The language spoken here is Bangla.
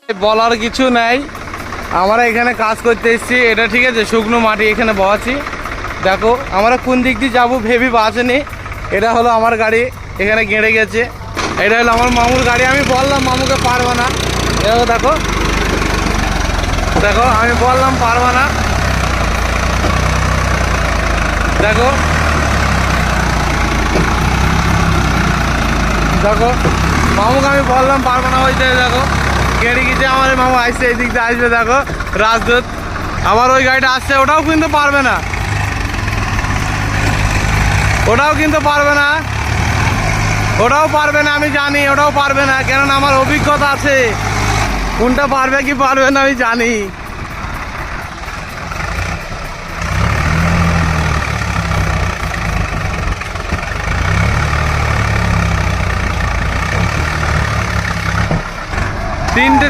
বলার কিছু নাই, আমরা এখানে কাজ করতে এসেছি। এটা ঠিক আছে, শুকনো মাটি এখানে বসাচ্ছি। দেখো আমরা কোন দিক দিয়ে যাবো ভেবে বাঁচেনি। এটা হলো আমার গাড়ি, এখানে গেঁড়ে গেছে। এটা হলো আমার মামুর গাড়ি। আমি বললাম মামুকে পারবে না, দেখো দেখো দেখো, আমি বললাম পারবে না। দেখো দেখো মামুকে আমি বললাম পারবে না, ওইটাই দেখো গেড়ে গেছে। আমার মামু আসছে, এই দিক দিয়ে আসবে। দেখো রাজদূত আবার ওই গাড়িটা আসছে, ওটাও কিন্তু পারবে না, ওটাও কিন্তু পারবে না, ওটাও পারবে না। আমি জানি ওটাও পারবে না, কেননা আমার অভিজ্ঞতা আছে। কোনটা পারবে কি পারবে না আমি জানি। তিনটে